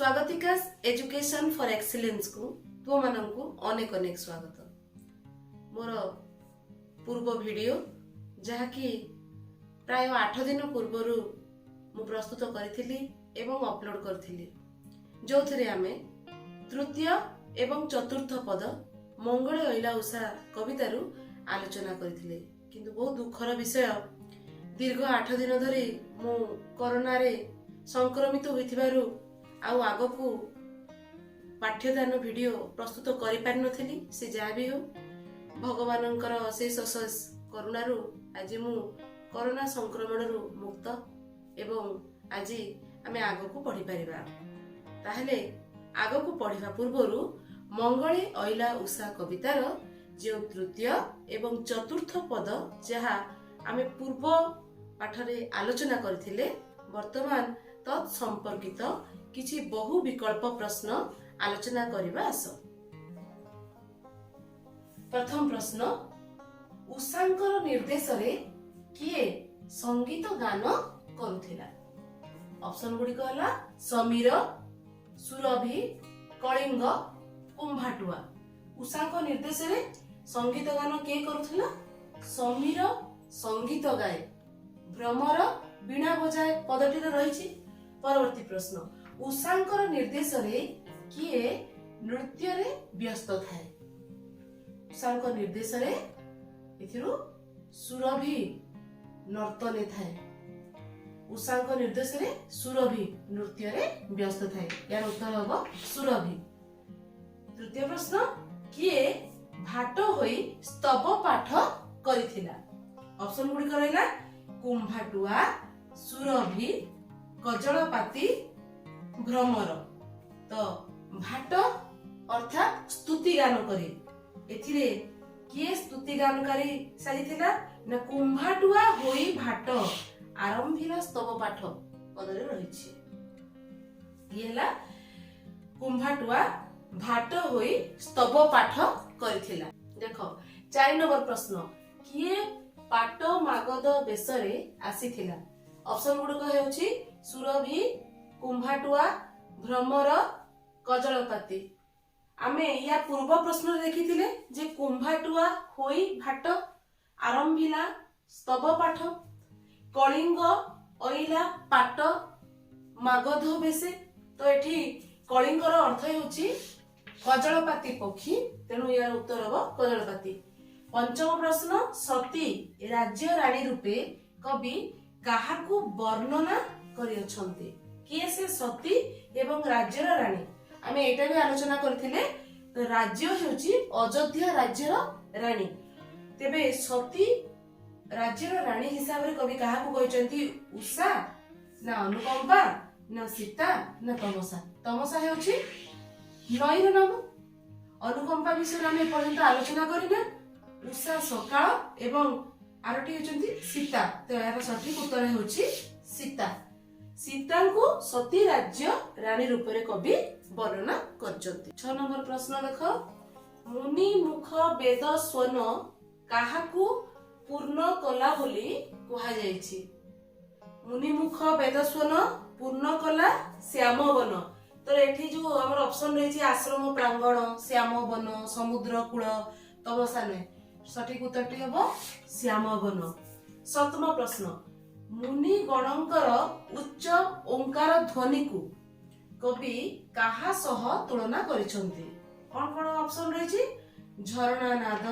Swagatika education for excellence को तुम मानू अनेक अनेक स्वागत। मोर पूर्व वीडियो जहाँकि प्राय 8 दिन पूर्वर मु प्रस्तुत करी एवं अपलोड करी जो थे आमे तृतीय एवं चतुर्थ पद मंगले अइला उषा कवितारू आलोचना करथिले। किंतु बहुत दुखर विषय दीर्घ 8 दिन धरी मु कोरोना रे संक्रमित होइथिबारु आउ आगकू पाठ्यदान वीडियो प्रस्तुत करि पारि नथिली। से जहाँ भी हो भगवानंकर शेष अशेष करुणारू आज मु कोरोना संक्रमण रु मुक्त एवं आज आमे आगकू पढ़ी परिबा। ताहले आगकू पढ़िबा पूर्वरु मंगले अइला उषा कवितार जो तृतीय एवं चतुर्थ पद जहाँ आमे पूर्व पाठरे आलोचना करथिले वर्तमान तत्संपर्कित किछि बहु विकल्प प्रश्न आलोचना करिबा आस। प्रथम प्रश्न, उषांकर निर्देश रे किए संगीत गान करुथिला? ऑप्शन गुडी कहला समीर, सुरभि, कलिंग, कुंभाटुआ। उषांक निर्देश रे संगीत गान के करुथिला? समीर संगीत गाए, भ्रमर बीणा बजाए पदटी रहिछि। परवर्ती प्रश्न, उषांकर निर्देश रे किए नृत्य रे व्यस्त थाए? उषांक निर्देश रे एथिरु सुरभि नर्तने थाए। उषांक निर्देश रे सुरभि नृत्य रे व्यस्त थाए। यार उत्तर होबो सुरभि। तृतीय प्रश्न, किए भाट होई स्तव पाठ करिथिला? ऑप्शन गुडी करैला कुंभाटुआ, सुरभि, कजलपाती, भ्रमर। तो भाट अर्थात स्तुति गान करे। एथिरे किए स्तुति गानकारी साजिथिला ना कुंभाटुआ होई भाट आरंभिला स्तव पाठ पदरे रहिछि। येला कुंभाटुआ भाट होई स्तव पाठ करिथिला। देखो 4 नंबर प्रश्न, किए पाट मागध बेसरे आसीथिला? ऑप्शन गुडक हेउछि सुरभि, कुंभाटुआ, भ्रमर, कजलपाती। आमे या पूर्व प्रश्न देखिथिले जे कुंभाटुआ होई भाट आरंभिला स्तव पाठ, कलिंग अइला पाट मागध बेसे। तो एठी कलिंगर अर्थ हेउछि कजलपाती पक्षी, तेणु यार उत्तर हो कजलपाती। पंचम प्रश्न, सती राज्य रानी रूपे कवि काहाकू वर्णना करियछन्ते? किए से सती एवं राज्यर रानी? आमे एटा भी आलोचना करथिले। तो राज्य हेउछि अयोध्या राज्यर रानी। तेबे सती राज्यर रानी हिसाब रे कवि काहाकू कहिसंती? उषा ना अनुकंपा ना सीता ना तमसा? तमसा हेउछि नईर नाम। अनुकंपा विषय आमे पर्यंत आलोचना करिना। उषा सकाळ एवं आरटी हेउचंती सीता। तो यार सठिक उत्तर हेउछि सीता। सीता को सती राज्य रानी रूप रे कवि वर्णना करचंती। 6 नंबर प्रश्न देखो, मुनि मुख वेद स्वन काहाकू पूर्ण कला बोली कुहा जायछि? मुनि मुख वेद स्वन पूर्ण कला श्याम वन। तो एठी जो हमर ऑप्शन रहिछि आश्रम प्रांगण, श्याम वन, समुद्र कूल, तमसा ने सठिक उत्तरटी हेबो श्याम वन। 7 प्रश्न, मुनि गणंकर उच्च ओंकार ध्वनि को कवि काहा सह तुलना करिसंती? कोन कोन ऑप्शन रहिछि? झरणा नाद,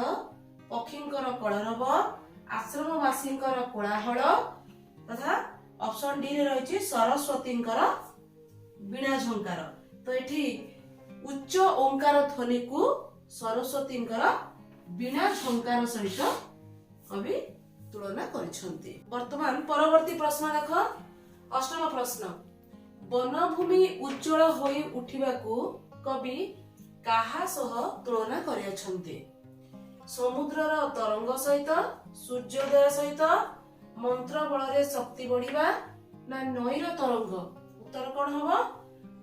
पक्षींकर कलरव, आश्रमवासींकर कोलाहल तथा ऑप्शन डी रे रहिछि सरस्वतींकर बीणा झंकार। तो एठी उच्च ओंकार ध्वनि को सरस्वतींकर बीणा झंकार सहित कवि तुलना करिसंती। वर्तमान परवर्ती प्रश्न देख। 8 प्रश्न, वनभूमि उज्जवल होई उठिबाकू कवि काहा सह तुलना करियछंती? समुद्रर तरंग सहित, सूर्योदय सहित, मंत्र बल रे शक्ति बढ़िबा ना नईर तरंग? उत्तर कोन हबो?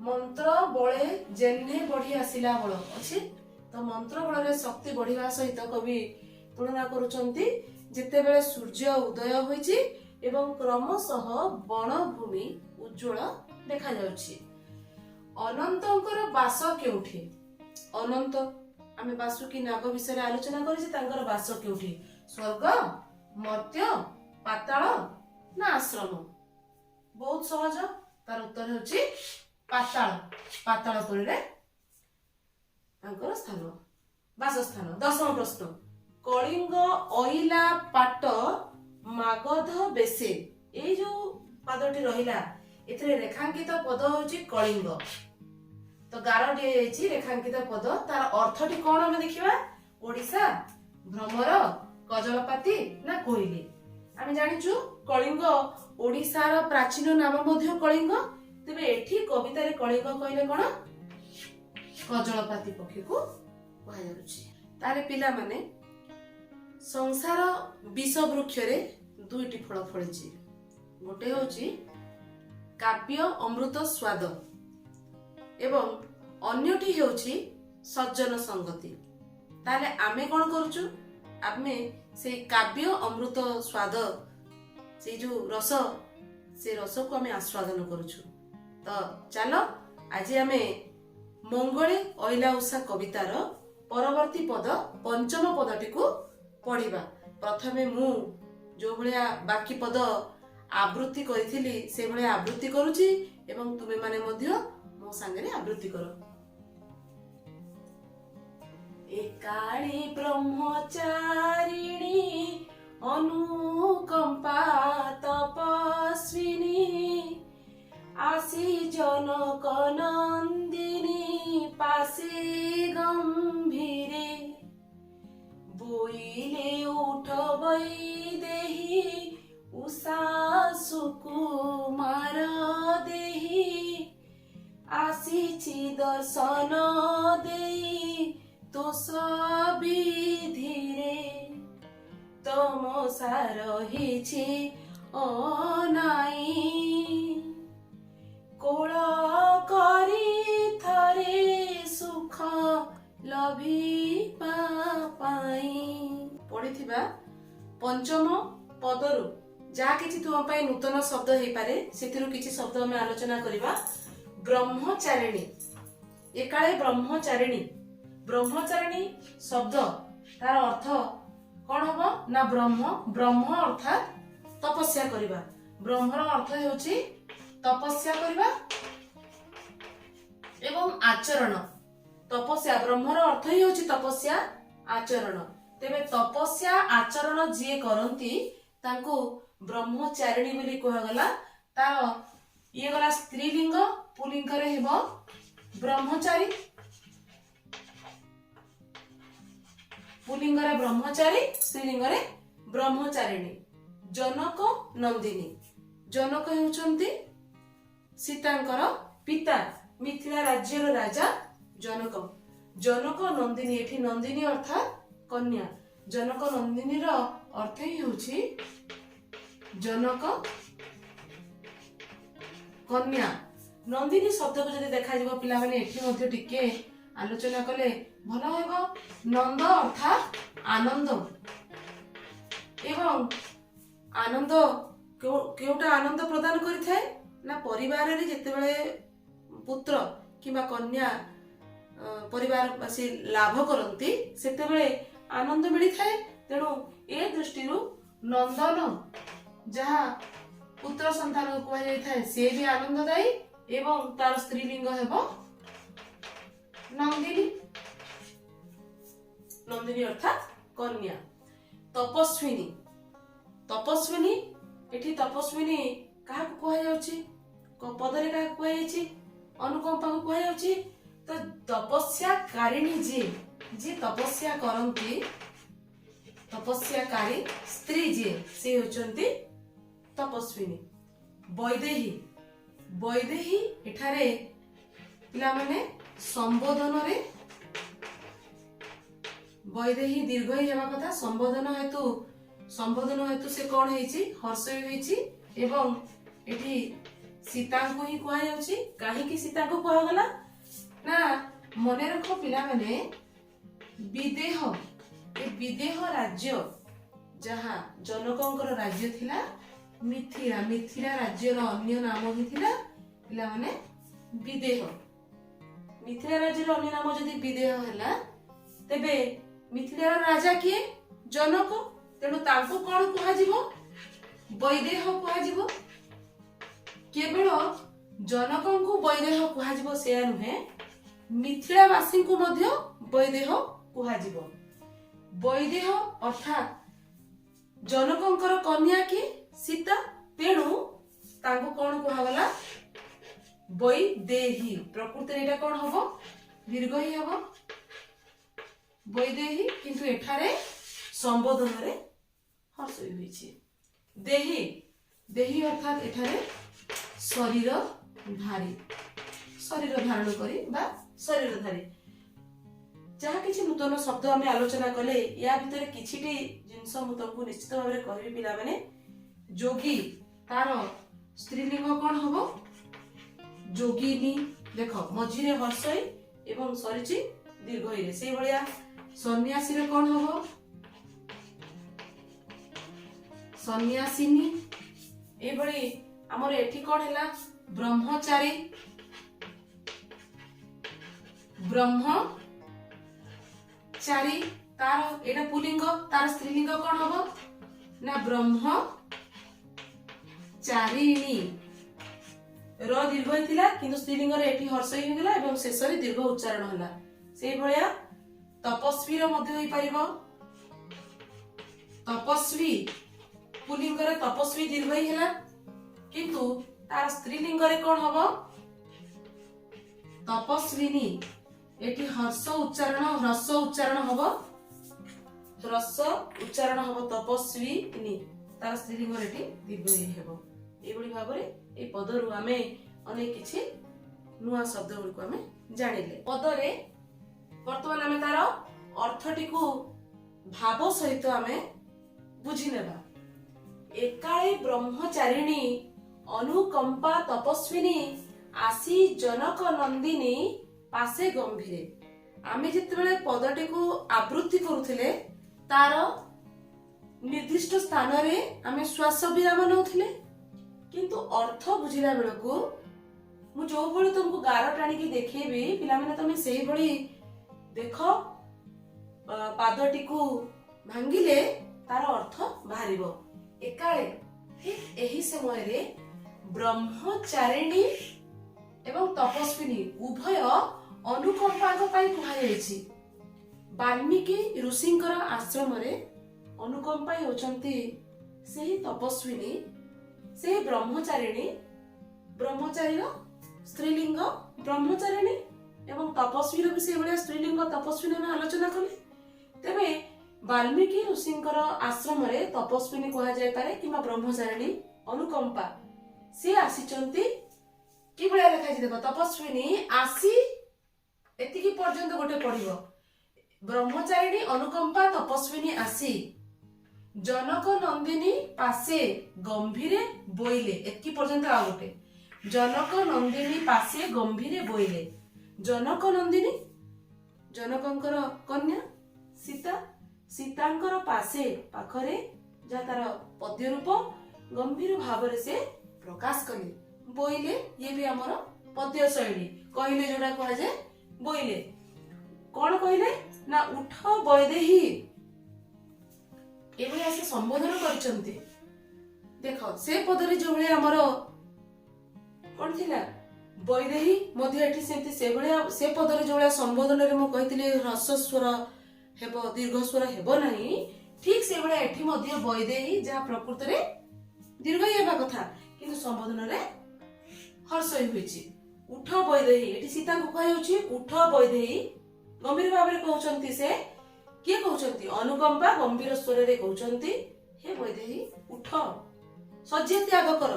मंत्र बळे जेन्हे बढ़ी आसिला बळ अछि। तो मंत्र बल रे शक्ति बढ़िबा सहित कवि तुलना करूछंती जेतेबेले सूर्य उदय होइछि एवं क्रमशः वनभूमि उज्जवल देखा जाउछि। ଅନନ୍ତଙ୍କର ବାସ କେଉଁଠି? ଅନନ୍ତ ଆମେ ବାସୁକି ନାଗ ବିଷୟରେ ଆଲୋଚନା କରିଛେ। ତାଙ୍କର ବାସ କେଉଁଠି? ସ୍ୱର୍ଗ, ମର୍ତ୍ତ୍ୟ, ପାତାଳ ନା ଆଶ୍ରମ? ବହୁତ ସହଜ, ତାର ଉତ୍ତର ହେଉଛି ପାତାଳ। ପାତାଳ ପୁରୀରେ ତାଙ୍କର ସ୍ଥାନ, ବାସସ୍ଥାନ। 10ମ ପ୍ରଶ୍ନ, କଳିଙ୍ଗ ଅଇଲା ପାଟ ମାଗଧ ବେଶେ, ଏଇ ଯୋଉ ପଦଟି ରହିଲା ଏଥିରେ ରେଖାଙ୍କିତ ପଦ ହେଉଛି କଳିଙ୍ଗ। ତ ଗାର ଦିଆଯାଇଛି ରେଖାଙ୍କିତ ପଦ, ତାର ଅର୍ଥଟି କଣ ଆମେ ଦେଖିବା। ଓଡ଼ିଶା, ଭ୍ରମର, କଜଳପାତି ନା କୋଇଲି? ଆମେ ଜାଣିଛୁ କଳିଙ୍ଗ ଓଡ଼ିଶାର ପ୍ରାଚୀନ ନାମ ମଧ୍ୟ କଳିଙ୍ଗ। ତେବେ ଏଠି କବିତାରେ କଳିଙ୍ଗ କହିଲେ କଣ? କଜଳପାତି ପକ୍ଷୀକୁ କୁହାଯାଉଛି। ତାହେଲେ ପିଲାମାନେ, ସଂସାର ବିଷ ବୃକ୍ଷରେ ଦୁଇଟି ଫଳ ଫଳିଛି। ଗୋଟେ ହେଉଛି କାବ୍ୟ ଅମୃତ ସ୍ୱାଦ ଏବଂ ଅନ୍ୟଟି ହେଉଛି ସଜ୍ଜନ ସଙ୍ଗତି। ତାହେଲେ ଆମେ କଣ କରୁଛୁ? ଆମେ ସେଇ କାବ୍ୟ ଅମୃତ ସ୍ୱାଦ, ସେଇ ଯୋଉ ରସ, ସେ ରସକୁ ଆମେ ଆସ୍ୱାଦନ କରୁଛୁ। ତ ଚାଲ ଆଜି ଆମେ ମଙ୍ଗଳେ ଅଇଲା ଉଷା କବିତାର ପରବର୍ତ୍ତୀ ପଦ, 5ମ ପଦଟିକୁ ପଢିବା। ପ୍ରଥମେ ମୁଁ ଯୋଉ ଭଳିଆ ବାକି ପଦ ଆବୃତ୍ତି କରିଥିଲି ସେଭଳିଆ ଆବୃତ୍ତି କରୁଛି ଏବଂ ତୁମେ ମାନେ ମଧ୍ୟ ମୋ ସାଙ୍ଗରେ ଆବୃତ୍ତି କର। ଏକାଳୀ ବ୍ରହ୍ମଚାରିଣୀ ଅନୁକମ୍ପା ତପସ୍ବିନୀ আসি জনক নন্দিনী পাশে গম্ভীরে বইলে উঠ বৈদেহি উষা সুকুমার দেহি আসিছি দর্শন দেই তোষ বিধিরে তমসা রহিছি অনাই কোଳ କରି ଥରେ ସୁଖ ଲଭିବା ପାଇଁ। ପଢିଥିବା 5ମ ପଦରୁ ଯାହା କିଛି ତୁମ ପାଇଁ ନୂତନ ଶବ୍ଦ ହେଇପାରେ ସେଥିରୁ କିଛି ଶବ୍ଦ ଆମେ ଆଲୋଚନା କରିବା। ବ୍ରହ୍ମଚାରିଣୀ, ଏକାଳେ ବ୍ରହ୍ମଚାରିଣୀ। ବ୍ରହ୍ମଚାରିଣୀ ଶବ୍ଦ ତାର ଅର୍ଥ କଣ ହବ ନା ବ୍ରହ୍ମ। ବ୍ରହ୍ମ ଅର୍ଥାତ୍ ତପସ୍ୟା କରିବା। ବ୍ରହ୍ମର ଅର୍ଥ ହେଉଛି ତପସ୍ୟା କରିବା ଏବଂ ଆଚରଣ। ତପସ୍ୟା, ବ୍ରହ୍ମର ଅର୍ଥ ହିଁ ହେଉଛି ତପସ୍ୟା, ଆଚରଣ। ତେବେ ତପସ୍ୟା ଆଚରଣ ଯିଏ କରନ୍ତି ତାଙ୍କୁ ବ୍ରହ୍ମଚାରିଣୀ ବୋଲି କୁହାଗଲା। ତାର ଇଏ ଗଲା ସ୍ତ୍ରୀଲିଙ୍ଗ, ପୁଲିଙ୍ଗରେ ହେବ ବ୍ରହ୍ମଚାରୀ। ପୁଲିଙ୍ଗରେ ବ୍ରହ୍ମଚାରୀ, ସ୍ତ୍ରୀଲିଙ୍ଗରେ ବ୍ରହ୍ମଚାରିଣୀ। ଜନକ ନନ୍ଦିନୀ, ଜନକ ହେଉଛନ୍ତି ସୀତାଙ୍କର ପିତା, ମିଥିଳା ରାଜ୍ୟର ରାଜା ଜନକ। ଜନକ ନନ୍ଦିନୀ, ଏଠି ନନ୍ଦିନୀ ଅର୍ଥାତ୍ କନ୍ୟା। ଜନକ ନନ୍ଦିନୀର ଅର୍ଥ ହିଁ ହେଉଛି ଜନକ କନ୍ୟା। ନନ୍ଦିନୀ ଶବ୍ଦକୁ ଯଦି ଦେଖାଯିବ ପିଲାମାନେ ଏଠି ମଧ୍ୟ ଟିକେ ଆଲୋଚନା କଲେ ଭଲ ହେବ। ନନ୍ଦ ଅର୍ଥାତ୍ ଆନନ୍ଦ ଏବଂ ଆନନ୍ଦ କେଉଁଟା ଆନନ୍ଦ ପ୍ରଦାନ କରିଥାଏ ନା ପରିବାରରେ ଯେତେବେଳେ ପୁତ୍ର କିମ୍ବା କନ୍ୟା ପରିବାରବାସୀ ଲାଭ କରନ୍ତି ସେତେବେଳେ ଆନନ୍ଦ ମିଳିଥାଏ। ତେଣୁ ଏ ଦୃଷ୍ଟିରୁ ନନ୍ଦନ ଯାହା ପୁତ୍ର ସନ୍ତାନକୁ କୁହାଯାଇଥାଏ ସିଏ ବି ଆନନ୍ଦଦାୟୀ ଏବଂ ତାର ସ୍ତ୍ରୀଲିଙ୍ଗ ହେବ ନନ୍ଦିନୀ। ନନ୍ଦିନୀ ଅର୍ଥାତ୍ କନ୍ୟା। ତପସ୍ୱିନୀ, ତପସ୍ୱିନୀ, ଏଠି ତପସ୍ୱିନୀ କାହାକୁ କୁହାଯାଉଛି? ପଦରେ କାହାକୁ କୁହାଯାଇଛି? ଅନୁକମ୍ପାକୁ କୁହାଯାଉଛି। ତ ତପସ୍ୟାକାରିଣୀ ଯିଏ ତପସ୍ୟା କରନ୍ତି, ତପସ୍ୟାକାରୀ ସ୍ତ୍ରୀ ଯିଏ, ସେ ହେଉଛନ୍ତି ତପସ୍ୱିନୀ। ବୈଦେହୀ, ବୈଦେହୀ ଏଠାରେ ପିଲାମାନେ ସମ୍ବୋଧନରେ, ବୈଦେହୀ ଦୀର୍ଘ ହେବା କଥା, ସମ୍ବୋଧନ ହେତୁ ସେ କଣ ହେଇଛି? ହର୍ଷୟ ହେଇଛି ଏବଂ ଏଠି ସୀତାଙ୍କୁ ହିଁ କୁହାଯାଉଛି। କାହିଁକି ସୀତାଙ୍କୁ କୁହାଗଲା ନା ମନେ ରଖ ପିଲାମାନେ, ବିଦେହ, ଏ ବିଦେହ ରାଜ୍ୟ ଯାହା ଜନକଙ୍କର ରାଜ୍ୟ ଥିଲା ମିଥିଳା, ମିଥିଳା ରାଜ୍ୟର ଅନ୍ୟ ନାମ ହିଁ ଥିଲା ପିଲାମାନେ ବିଦେହ। मिथिला राज्यर अन्य नाम जदि विदेह हैला तेबे मिथिलार राजा किए जनक तेणु तांको कौन कुहाजिबो वैदेह कुहाजिबो केवल जनकंकु वैदेह कुहाजिबो से नुहे मिथिलावासी को मध्य वैदेह कुहाजिबो वैदेह अर्थात जनकंकर कन्या की सीता तेणु तांको कौन कुहागला वैदेही प्रकृति एटा कौन हबो दीर्घ ही हबो वैदेही किंतु एठारे संबोधन रे हर्ष होईछि देही देही अर्थात एठारे शरीर धारण करी बा शरीरधारी जहाँ किसी नूतन शब्द आम आलोचना कले या भितर किछिटी जिनस मु तुमको निश्चित भाव में कहबी पिला माने जोगी तार स्त्रीलिंग कौन हबो जोगिनी देख मझिरे हर्षई एवं सरिछि दीर्घई रे से भलिया सन्यासी रे कौन हबो सन्यासिनी ए भली हमर एठी कौन हैला ब्रह्मचारी ब्रह्मचारी तार एटा पुलिंग तार स्त्रीलिंग कौन हबो ना ब्रह्मचारिणी र दीर्घ थिला किंतु स्त्रीलिंग रे एठी हर्षई हो गेला एवं शेष रे दीर्घ उच्चारण होला से भलिया तपस्वी रो मध्य होई परिबो तपस्वी पुलिंग रे तपस्वी दीर्घ ही हैला किंतु तार स्त्रीलिंग रे कोन हबो तपस्विनी एठी ह्रस्व उच्चारण हबो तपस्विनी तार स्त्रीलिंग रे एठी दीर्घ ही हेबो एबोली भाबरे ए पदरु आमे अनेक किछि नुआ शब्द गुलिको आमे जानिले पदरे वर्तमान आमे तार अर्थटी को भाव सहित आमे बुझी नेबा एकाळे ब्रह्मचारिणी अनुकंपा तपस्विनी आसी जनक नंदिनी पासे गंभीरे आमे जेतेबेले पदटी को आवृत्ति करूथिले तार निर्दिष्ट स्थान रे आमे श्वास विराम नउथिले किंतु अर्थ बुझिला बेलको मु जो भली तुमको गार टाणी की देखेबी पिला माने तमे सेही भली देखो पादटी को भांगिले तार अर्थ बाहरिबो एकाळे ठीक एही समय रे ब्रह्मचारिणी एवं तपस्विनी उभय अनुकंपाक पाई कुहा जायछि वाल्मीकि ऋषिंकर आश्रम रे अनुकंपा होचंती सेही तपस्विनी से ब्रह्मचारिणी ब्रह्मचारी स्त्रीलिंग ब्रह्मचारिणी एवं तपस्वी भी से भलिया स्त्रीलिंग तपस्विनी में आलोचना कले तेबे वाल्मीकि ऋषिंकर आश्रम रे तपस्विनी कहा जाय पारे किबा ब्रह्मचारिणी अनुकंपा से आसीचंती कि भलिया लिखा छि देखो तपस्विनी आसी एतिकी पर्यंत गोटे पढिबो ब्रह्मचारिणी अनुकंपा तपस्विनी आसी जनक नंदिनी पासे गंभीरे बोइले एतिकी पर्यंत आ गोटे जनक नंदिनी पासे गंभीरे बोइले जनक नंदिनी जनकंकर कन्या सीता सीतांकर पासे पाखरे जा तार पद्य रूप गंभीर भाव से प्रकाश कले बोइले ये भी हमर पद्य शैली कहले जोडा कहा जाय बोइले कोन कहले ना उठ वैदेही एबे आसे संबोधन करचंती देखो से पदरे जो भले हमर कोन थिला वैदेही मध्य एठी सेंती से भले से पदरे जो भले संबोधन रे मु कहितले ह्रस्व स्वर हेबो दीर्घ स्वर हेबो नाही ठीक से भले एठी मध्य वैदेही जा प्रकृति रे दीर्घ हेबा कथा किंतु संबोधन रे हर्ष होईछि उठ वैदेही एठी सीता को कहउछि उठ वैदेही गंभीर भाव रे कहउचंती से किए कहउचंती अनुकंपा गंभीर स्वर रे कहउचंती हे वैदेही उठ सज्जे त्याग कर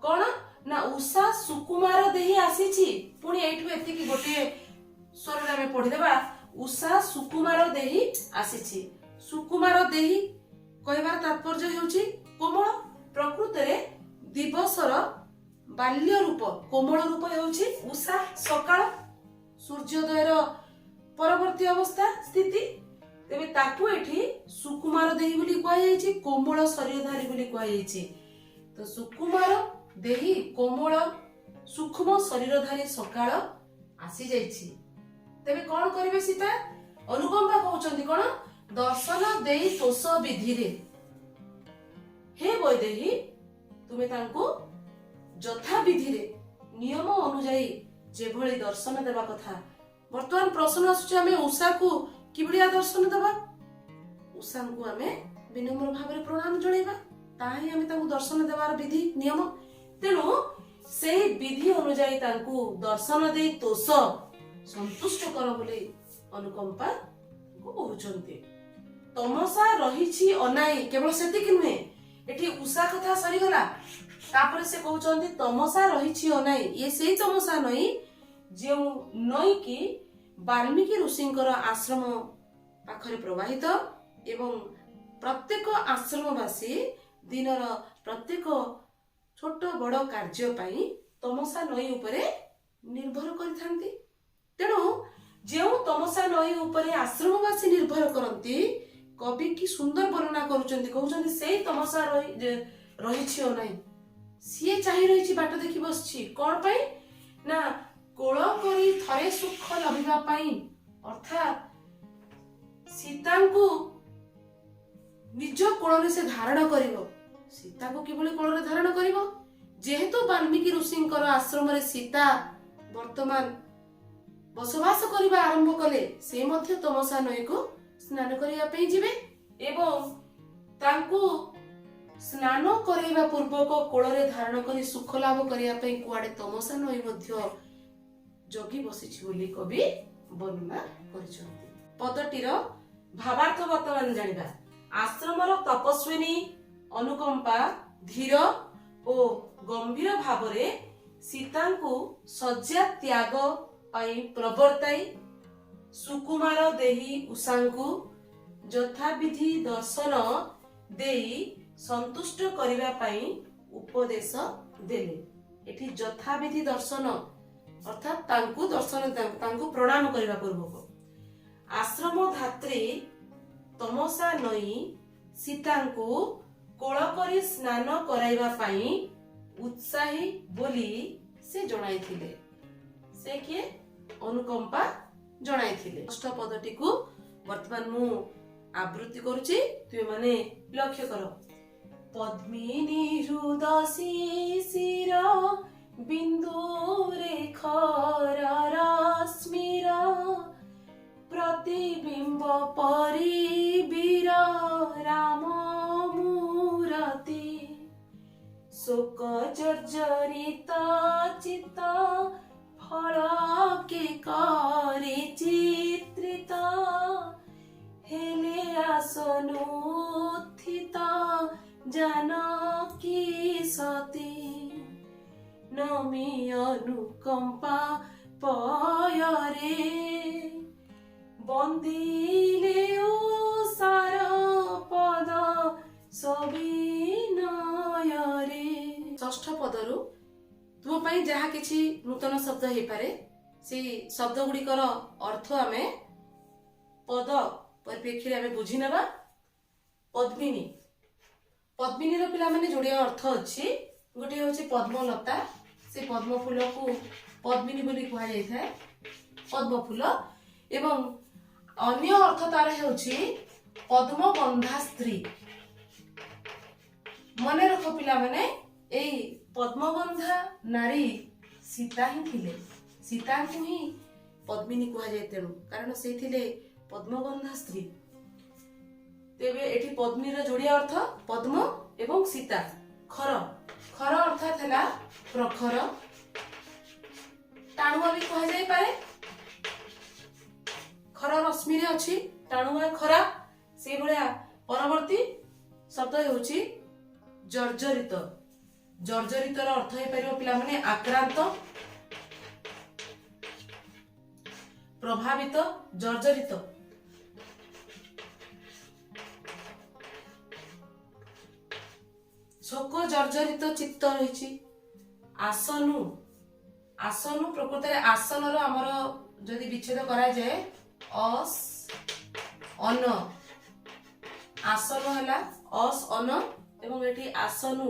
कोन ना उषा सुकुमार देही आसीछि पुणी एठु एति की गोटे स्वर रे हम पढि देबा उषा सुकुमार देही आसीछि सुकुमार देही कहबार तात्पर्य हेउछि कोमल प्रकृति रे दिवसर बाल्य रूप कोमल रूप हेउछि उषा सकाळ सूर्योदयर परवर्ती अवस्था स्थिति तेबे ताकू एठी सुकुमार देही बोली कहै जायछि कोमल शरीरधारी बोली कहै जायछि तो सुकुमार देही कोमल सूक्ष्म शरीरधारी सकाळ ଆସି ଯାଇଛି। ତେବେ କଣ କରିବେ ସୀତା? ଅନୁକମ୍ପା କହୁଛନ୍ତି କଣ? ଦର୍ଶନ ଦେଇ ତୋଷ ବିଧିରେ। ହେ ବୈଦେହୀ, ତୁମେ ତାଙ୍କୁ ଯଥା ବିଧିରେ ନିୟମ ଅନୁଯାୟୀ ଯେଭଳି ଦର୍ଶନ ଦେବା କଥା। ବର୍ତ୍ତମାନ ପ୍ରଶ୍ନ ଆସୁଛି, ଆମେ ଉଷାକୁ କିଭଳିଆ ଦର୍ଶନ ଦେବା? ଉଷାଙ୍କୁ ଆମେ ବିନମ୍ର ଭାବରେ ପ୍ରଣାମ ଜଣାଇବା, ତାହା ହିଁ ଆମେ ତାଙ୍କୁ ଦର୍ଶନ ଦେବାର ବିଧି ନିୟମ। ତେଣୁ ସେଇ ବିଧି ଅନୁଯାୟୀ ତାଙ୍କୁ ଦର୍ଶନ ଦେଇ ତୋଷ ସନ୍ତୁଷ୍ଟ କର ବୋଲି ଅନୁକମ୍ପା କହୁଛନ୍ତି। ତମସା ରହିଛି ଅନାଇ, କେବଳ ସେତିକି ନୁହେଁ, ଏଠି ଉଷା କଥା ସରିଗଲା, ତାପରେ ସେ କହୁଛନ୍ତି ତମସା ରହିଛି ଅନାଇ। ଇଏ ସେଇ ତମସା ନଈ ଯେଉଁ ନଈକି ବାଲ୍ମୀକି ଋଷିଙ୍କର ଆଶ୍ରମ ପାଖରେ ପ୍ରବାହିତ ଏବଂ ପ୍ରତ୍ୟେକ ଆଶ୍ରମବାସୀ ଦିନର ପ୍ରତ୍ୟେକ ଛୋଟ ବଡ଼ କାର୍ଯ୍ୟ ପାଇଁ ତମସା ନଈ ଉପରେ ନିର୍ଭର କରିଥାନ୍ତି। ତେଣୁ ଯେଉଁ ତମସା ନଈ ଉପରେ ଆଶ୍ରମବାସୀ ନିର୍ଭର କରନ୍ତି, କବି କି ସୁନ୍ଦର ବର୍ଣ୍ଣନା କରୁଛନ୍ତି। କହୁଛନ୍ତି ସେଇ ତମସା ରହିଛି ଅନାଇ। ସିଏ ଚାହିଁ ରହିଛି, ବାଟ ଦେଖି ବସିଛି। କଣ ପାଇଁ? ନା କୋଳ କରି ଥରେ ସୁଖ ଲଭିବା ପାଇଁ, ଅର୍ଥାତ୍ ସୀତାଙ୍କୁ ନିଜ କୋଳରେ ସେ ଧାରଣ କରିବ। ସୀତାକୁ କିଭଳି କୋଳରେ ଧାରଣ କରିବ? ଯେହେତୁ ବାଲ୍ମୀକି ଋଷିଙ୍କର ଆଶ୍ରମରେ ସୀତା ବର୍ତ୍ତମାନ ବସବାସ କରିବା ଆରମ୍ଭ କଲେ, ସେ ମଧ୍ୟ ତମସା ନଈକୁ ସ୍ନାନ କରିବା ପାଇଁ ଯିବେ ଏବଂ ତାଙ୍କୁ ସ୍ନାନ କରାଇବା ପୂର୍ବକ କୋଳରେ ଧାରଣ କରି ସୁଖ ଲାଭ କରିବା ପାଇଁ କୁଆଡେ ତମସା ନଈ ମଧ୍ୟ ଜଗି ବସିଛି ବୋଲି କବି ବର୍ଣ୍ଣନା କରିଛନ୍ତି। ପଦଟିର ଭାବାର୍ଥ ବର୍ତ୍ତମାନ ଜାଣିବା। ଆଶ୍ରମର ତପସ୍ୱିନୀ ଅନୁକମ୍ପା ଧୀର ଓ ଗମ୍ଭୀର ଭାବରେ ସୀତାଙ୍କୁ ଶଯ୍ୟା ତ୍ୟାଗ ପାଇଁ ପ୍ରବର୍ତ୍ତାଇ ସୁକୁମାର ଦେହି ଉଷାଙ୍କୁ ଯଥାବିଧି ଦର୍ଶନ ଦେଇ ସନ୍ତୁଷ୍ଟ କରିବା ପାଇଁ ଉପଦେଶ ଦେଲେ। ଏଠି ଯଥାବିଧି ଦର୍ଶନ ଅର୍ଥାତ୍ ତାଙ୍କୁ ଦର୍ଶନ, ତାଙ୍କୁ ପ୍ରଣାମ କରିବା ପୂର୍ବକ ଆଶ୍ରମ ଧାତ୍ରୀ ତମସା ନଈ ସୀତାଙ୍କୁ କୋଳ କରି ସ୍ନାନ କରାଇବା ପାଇଁ ଉତ୍ସାହୀ ବୋଲି ସେ ଜଣାଇଥିଲେ। ସେ କିଏ? ଅନୁକମ୍ପା ଜଣାଇଥିଲେ। ଷଷ୍ଠ ପଦଟିକୁ ବର୍ତ୍ତମାନ ମୁଁ ଆବୃତ୍ତି କରୁଛି, ତୁମେମାନେ ଲକ୍ଷ୍ୟ କର। ପଦ୍ମିନୀ ହୃଦ ଶିଶିର ବିନ୍ଦୁ ରେଖର ରଶ୍ମିର ପ୍ରତିବିମ୍ବ ପରି ବୀର ରାମ ମୂରତି ଶୋକ ଜର୍ଜରିତ ଚିତ୍ତ ଫଳକେ କରି ଚିତ୍ରିତ ହେଲେ ଆସନୁତ୍ଥିତ ଜାନକୀ ସତୀ ନମି ଅନୁକମ୍ପା ପୟରେ ବନ୍ଦିଲେ ଉଷାର ପଦ ସବିନୟରେ। ଷଷ୍ଠ ପଦରୁ ତୁମ ପାଇଁ ଯାହା କିଛି ନୂତନ ଶବ୍ଦ ହେଇପାରେ, ସେଇ ଶବ୍ଦ ଗୁଡିକର ଅର୍ଥ ଆମେ ପଦ ପରିପ୍ରେକ୍ଷୀରେ ଆମେ ବୁଝି ନେବା। ପଦ୍ମିନୀ, ପଦ୍ମିନୀର ପିଲାମାନେ ଯୋଡ଼ିଏ ଅର୍ଥ ଅଛି। ଗୋଟିଏ ହଉଛି ପଦ୍ମଲତା, ସେ ପଦ୍ମ ଫୁଲକୁ ପଦ୍ମିନୀ ବୋଲି କୁହାଯାଇଥାଏ, ପଦ୍ମ ଫୁଲ। ଏବଂ ଅନ୍ୟ ଅର୍ଥ ତାର ହେଉଛି ପଦ୍ମବନ୍ଧା ସ୍ତ୍ରୀ। ମନେ ରଖ ପିଲାମାନେ, ଏଇ ପଦ୍ମବନ୍ଧା ନାରୀ ସୀତା ହିଁ ଥିଲେ। ସୀତାଙ୍କୁ ହିଁ ପଦ୍ମିନୀ କୁହାଯାଏ, ତେଣୁ କାରଣ ସେ ଥିଲେ ପଦ୍ମବନ୍ଧା ସ୍ତ୍ରୀ। ତେବେ ଏଠି ପଦ୍ମିନୀର ଯୋଡ଼ିଆ ଅର୍ଥ ପଦ୍ମ ଏବଂ ସୀତା। ଖର, ଖର ଅର୍ଥାତ୍ ହେଲା ପ୍ରଖର, ଟାଣୁଆ ବି କୁହାଯାଇପାରେ। ଖର ରଶ୍ମିରେ ଅଛି, ଟାଣୁଆ ଖରା। ସେଇଭଳିଆ ପରବର୍ତ୍ତୀ ଶବ୍ଦ ହେଉଛି ଜର୍ଜରିତ। ଜର୍ଜରିତର ଅର୍ଥ ହେଇପାରିବ ପିଲାମାନେ ଆକ୍ରାନ୍ତ, ପ୍ରଭାବିତ, ଜର୍ଜରିତ। ଶୋକ ଜର୍ଜରିତ ଚିତ୍ତ ରହିଛି। ଆସନୁ, ଆସନୁ ପ୍ରକୃତରେ ଆସନର ଆମର ଯଦି ବିଚ୍ଛେଦ କରାଯାଏ ଅସ୍ ଅନ, ଆସନ ହେଲା ଅସ୍ ଅନ ଏବଂ ଏଠି ଆସନୁ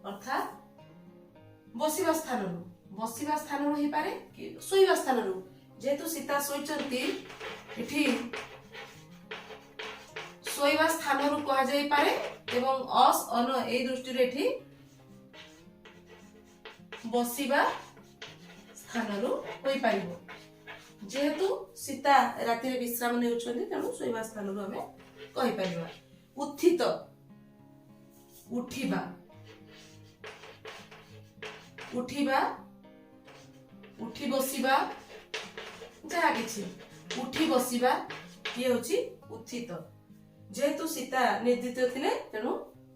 ଅର୍ଥାତ୍ ବସିବା ସ୍ଥାନରୁ, ବସିବା ସ୍ଥାନରୁ ହେଇପାରେ କି ଶୋଇବା ସ୍ଥାନରୁ। जेहेतु सीता शोइचंती एठी शोइबा स्थान रु कहा जाई पारे एवं अस अन ए दृष्टि रे एठी बसिबा स्थान रु होई पारिबो। जेहेतु सीता राति रे विश्राम नेउछंती तेणु शोइबा स्थान रु हमें कहि पारिबा। उत्थित उठिबा उठिबा उठी बसिबा जहा किछि उठी बसिबा ये होछि उत्थित। जेहेतु सीता निद्रित थिले तेणु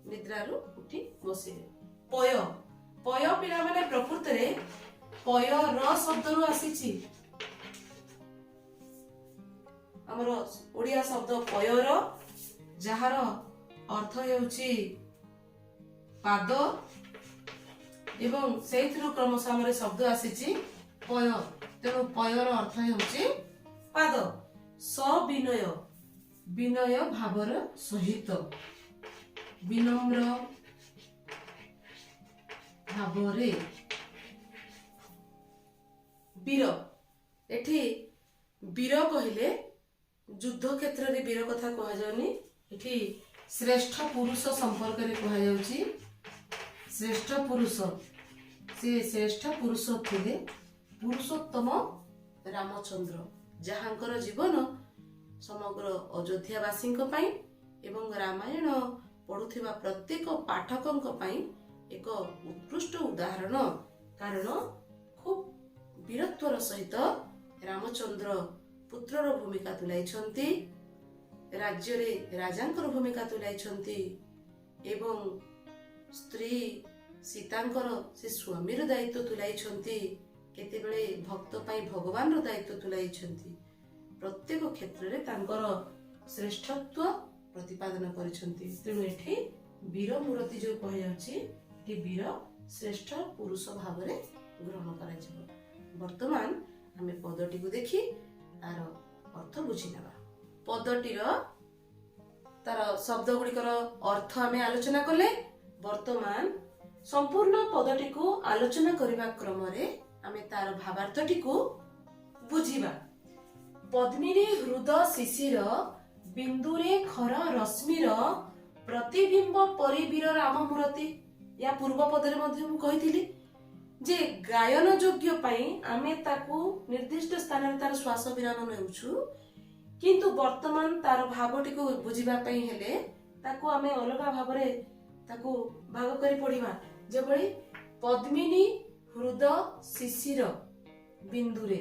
निद्रारु उठी बसिले। पय पय पिला माने प्रकृत रे पय र शब्द रु आसीछि। हमर ओडिया शब्द पयर जहार अर्थ हेउछि पाद एवं सेइथरु क्रमशः हमर शब्द आसीछि पय। तेणु पयर अर्थ हेउछि पाद। सविनय विनय भावर सहित विनम्र भावरे। वीर एठी वीर कहिले युद्ध क्षेत्र रे वीर कथा कहा जाउनी एठी श्रेष्ठ पुरुष संपर्क रे कहा जाउची। श्रेष्ठ पुरुष से श्रेष्ठ पुरुष थिले पुरुषोत्तम रामचंद्र जहांकर जीवन समग्र अयोध्यावासी एवं रामायण पढ़ुथिबा प्रत्येक पाठक एक उत्कृष्ट उदाहरण। कारण खूब वीरत्वर सहित रामचंद्र पुत्रर भूमिका तुलाइछंती, राज्य रे राजांकर भूमिका तुलाइछंती एवं स्त्री सीतांकर से स्वामीर दायित्व तुलाइछंती। केतेबेले भक्त पाई भगवान रो दायित्व तुलाइछंती। प्रत्येक क्षेत्र रे तांकर श्रेष्ठत्व प्रतिपादन करिछंती। तेणु एठी वीर मूर्ति जो कह जाउची एठी वीर श्रेष्ठ पुरुष भाव रे ग्रहण करा जिवो। वर्तमान हमें पदटी को देखि तार अर्थ बुझी नेबा। पदटीर तार शब्द गुड़िकर अर्थ हमें आलोचना कले। वर्तमान संपूर्ण पदटी को आलोचना करबा क्रम रे हमें तार भावार्थटी को बुझीबा। पद्मिनी हृद शिशिर बिंदुरे खर रश्मिर प्रतिबिंब परि वीर राम मूर्ति। या पूर्व पदरे मध्य मु कहिथिली जे गायन योग्य पाई आमे ताकू निर्दिष्ट स्थान रे तार श्वास विराम नेउछु, किंतु वर्तमान तार भावटी को बुझीबा पई हेले ताकू आमे अलगा भाबरे ताकू भाग करी पढिबा। जेबळी पद्मिनी हृद शिशिर बिंदुरे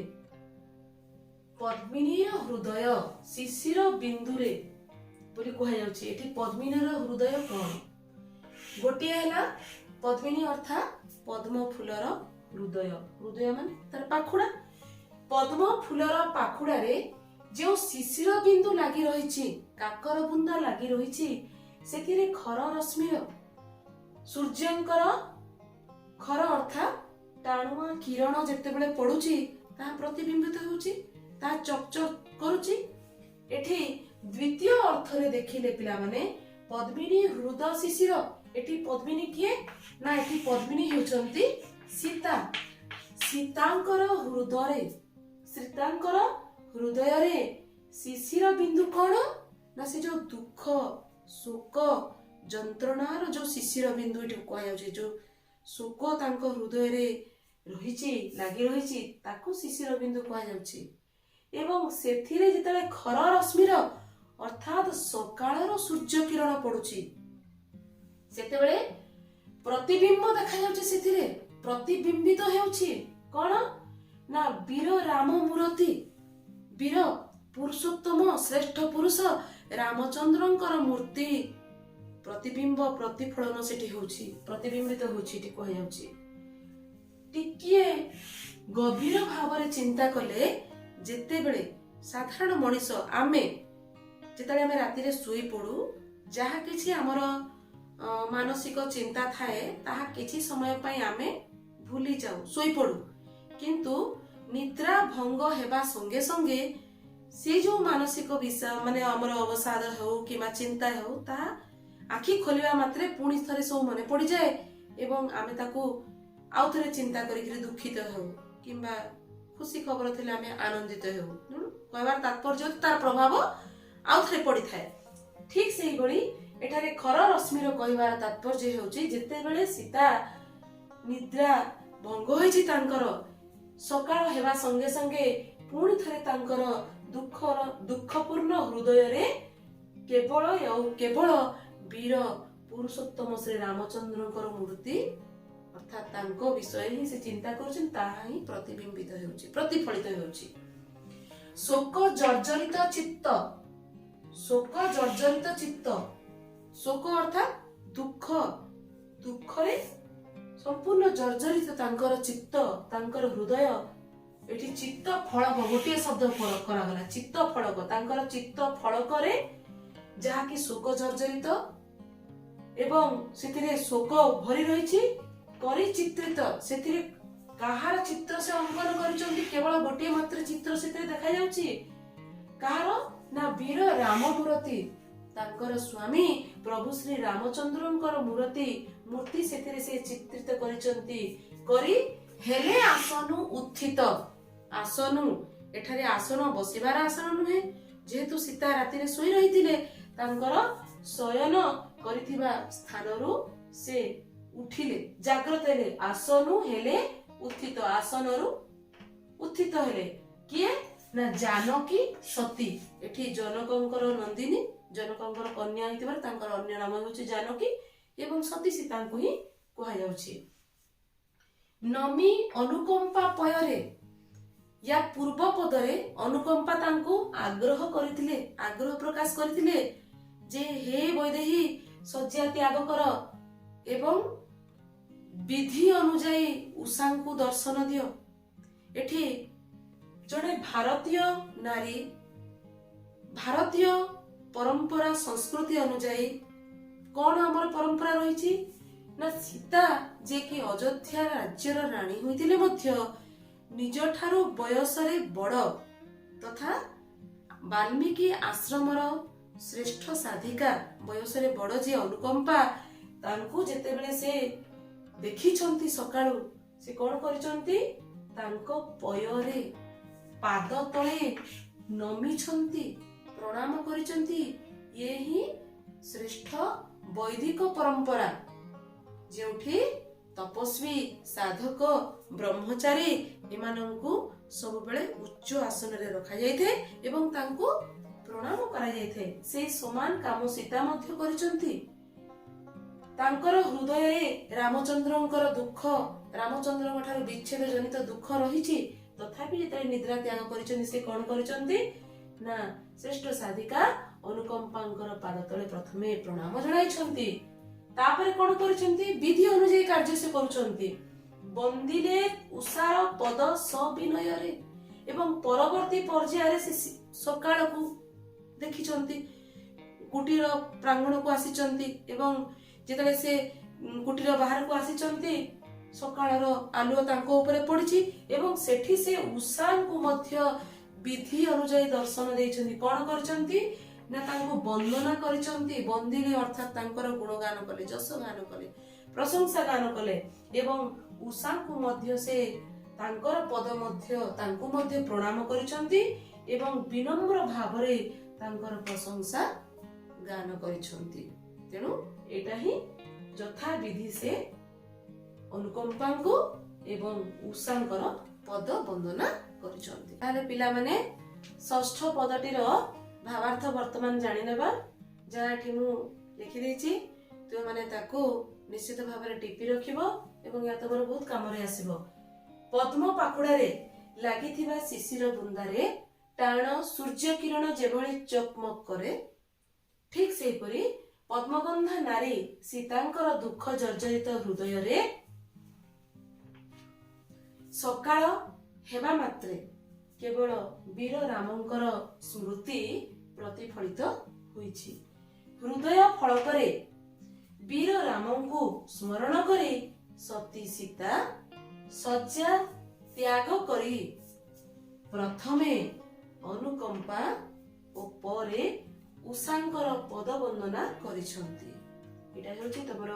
पद्मिनीर हृदय शिशिर बिंदुरे बोली कहा जाउची। एठी पद्मिनीर हृदय कोन? गोटिए हैला पद्मिनी अर्थात पद्म फूलर हृदय। हृदय माने तार पाखुडा। पद्म फूलर पाखुडा रे जो शिशिर बिंदु लागि रहिछि, काकर बुंदा लागि रहिछि, सेतिरे खर रश्मिर सूर्यंकर खर अर्थात टाणुआ किरण जेतेबेले पडुछि ता प्रतिबिंबित होउछि, ता चकचक करूछि। एठी द्वितीय अर्थ रे देखिले पिला माने पद्मिनी हृद शिशिर। एठी पद्मिनी किए ना? एठी पद्मिनी हेउचंती सीता। सीतांकर हृदय रे शिशिर बिंदु कोन ना? से जो दुख शोक जंत्रणार जो शिशिर बिंदु एठी कहा जाउछि, जो शोक तांको हृदय रे रहिछि लागि रहिछि ताकू शिशिर बिंदु कहा जाउछि। एवं सेथिरे जेतले खर रश्मिर अर्थात सकाळर सूर्य किरण पडुछि सेतेबेले प्रतिबिंब देखा जाउछि। सेथिरे प्रतिबिंबित हेउछि कोन ना? वीर राम मूर्ति, वीर पुरुषोत्तम श्रेष्ठ पुरुष रामचंद्रंकर मूर्ति प्रतिबिंब प्रतिफलन सेठी होउछि, प्रतिबिंबित होउछि एठी कहा जाउछि। टिकिए गभीर भावरे चिंता कले जेतेबेले साधारण मनीष आमे जेतेबेले आमे राति रे सोई पडू, जहा किछि हमर मानसिक चिंता थाए ताहा किछि समय पई आमे भूली जाऊ, सोई पडू। किंतु निद्रा भंग हेबा संगे संगे से जो मानसिक विषय माने हमर अवसाद हो किमा चिंता हो ता आखि खोलिबा मात्रे पुणी थरे सब मने पड़ी जाए एवं आमे ताकू आउ थरे चिंता करिकरी दुखित हो किंबा खुशी खबर थिले आमे आनंदित हेउ कहबार तात्पर्य तार प्रभाव आउ थरे पड़ी थाए। ठीक सेही बड़ी एठारे खर रश्मिर कहबार तात्पर्य हेउची जेते बेले सीता निद्रा भंग होइछि तांकर सकाळ हेबा संगे संगे पुणी थरे तांकर दुःखपूर्ण हृदय रे केवल वीर पुरुषोत्तम श्री रामचंद्रଙ୍କର मूर्ति अर्थात तांको विषय ही से चिंता करूछन ताहा ही प्रतिबिंबित हेउची प्रतिफलित हेउची। शोक जर्जरित चित्त शोक अर्थात दुख रे संपूर्ण जर्जरित तांकर चित्त तांकर हृदय एठी चित्त फलक गोटे शब्द फलक करा गला चित्त फलक तांकर चित्त फलक रे जहा कि शोक जर्जरित एवं सेतिरे शोक भरी रहिछि करी चित्रित सेतिरे काहार चित्र से अंकन करिसंती केवल गोटे मात्र चित्र सेतिरे देखा जाउछि काहार ना वीर राम मूर्ति तांकर स्वामी प्रभु श्री रामचंद्रଙ୍କର मूर्ति सेतिरे से चित्रित करिसंती करी हेले आसनु उत्थित आसनु एठारे आसन बसिबार आसन नुहे जेहेतु सीता राति रे सोई रहिथिले तांकर शयन करिथिबा स्थानरु से उठिले जाग्रत हेले आसनु हेले उत्थित आसनरु उत्थित हेले किए ना जानकी सती एठी जनकंकर नंदिनी जनकंकर कन्या हितबार तांकर अन्य नाम होछि जानकी एवं सती सीता को ही कहा जाउछि। नमी अनुकंपा पयरे या पूर्व पदरे अनुकंपा तांको आग्रह करथिले आग्रह प्रकाश करथिले जे हे वैदेही शଯ୍ୟା त्याग कर एवं विधि अनुଯାयी उषांकु दर्शन दियो। एठी जड़े भारतीय नारी भारतीय परंपरा संस्कृति अनुଯାयी कौन आमर परंपरा रही ना सीता जे कि अयोध्या राज्यर राणी होइतिले मध्य निज ठारो बयस रे बड़ तथा वाल्मीकि आश्रमर श्रेष्ठ साधिका बयस रे बड़ जे अनुकंपा तांकु जेते बेले से देखिछंती सकाळु से कोन करिसंती तांको पयरे पाद तळे नमिछंती प्रणाम करिसंती। ये ही श्रेष्ठ वैदिक परंपरा जेउठी तपस्वी साधक ब्रह्मचारी एमानंकु सब बेले उच्च आसन रे रखा जायथे एवं तांकु प्रणाम करा जायथे। से समान काम सीता मध्य करिसंती। तांकर हृदय रे रामचंद्रंकर दुख रामचंद्रଙ୍କ ठाରୁ विच्छेद जनित दुख रहिछि तथापि जेते निद्रा त्याग करिसंती से कोन करिसंती ना श्रेष्ठ साधिका अनुकंपांकर पाद तळे प्रथमे प्रणाम जणाइछंती तापरे कोन करिसंती विधि अनुଯାୟୀ कार्य से करूछंती। बंदिले उषार पद सविनय रे एवं परवर्ती पर्याय से सकाळ को देखिछंती कुटीर प्रांगण को आसीचंती एवं जेतले से कुटीर बाहर को आसीचंती सकाळर आलुओ तांको ऊपर पड़िछि एवं सेठी से उषा को मध्य विधि अनुଯାୟୀ दर्शन देइछंती कोन करचंती ना तांको वंदना करचंती। बंदिले अर्थात तांकर गुणगान कले जस गान कले प्रशंसा गान कले एवं उषा को मध्य से तांकर पद मध्य तांको मध्य प्रणाम करचंती एवं विनम्र भावरे तांकर प्रशंसा गान करचंती। तेनु एटा ही यथा विधि से अनुकंपांको एवं उषांकर पद वंदना करचंती। ताले पिला माने षष्ठ पदटीर भावार्थ वर्तमान जानि नेबा जाठी मु लिखि देछि तो माने ताको निश्चित भाव में टिपि रखिबो एवं या तमर बहुत काम रे आसीबो। पद्म पाखुडा रे लागिथिबा शिशिर बुंदा रे टाण सूर्य किरण जेभଳି चकमक करे ठीक सेही परी पद्मगंधा नारी सीतांकर दुख जर्जरित हृदय रे सकाळ हेबा मात्रे केवल वीर रामंकर स्मृति प्रतिफलित होइछि। हृदय फलकरे वीर रामंकु स्मरण करे सती सीता शଯ୍ୟା त्याग करी प्रथमे अनुकंपा ओ परे उषांकर पद वंदना करिसंती। एटा होछि तमर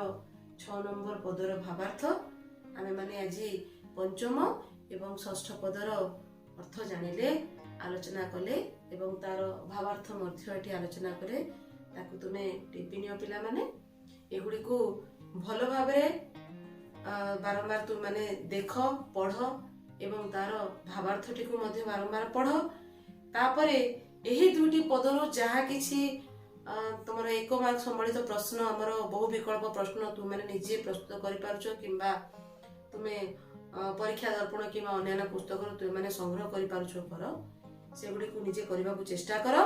6 नंबर पदर भावार्थ। आमे माने आज पंचम एवं षष्ठ पदर अर्थ जानिले आलोचना कले एवं तार भावार्थ मध्य एठी आलोचना करे ताकू तुमे टिपि नियो पिला माने एगुडी को भल भाबरे बारंबार तुम माने देख पढ़ एवं तार भावार्थटी को मध्य बारंबार पढ़ तापरे एही दुटी पदरु जहा किछि तुमर 1 मार्क संबलित प्रश्न हमर बहु विकल्प प्रश्न तुम माने निजे प्रस्तुत करि पारुछो किंबा तुमे परीक्षा दर्पण किंबा अन्य पुस्तक तुम माने संग्रह करि पारुछो कर सेगुडी को निजे करबा को चेष्टा कर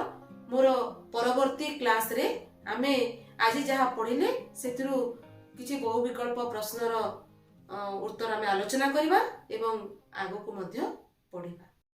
मोर परवर्ती क्लास रे आमे आज जहा पढ़िले सेतिरु किछि बहु विकल्प प्रश्नर उत्तर आमे आलोचना करिबा एवं आगो को मध्य पढ़िबा।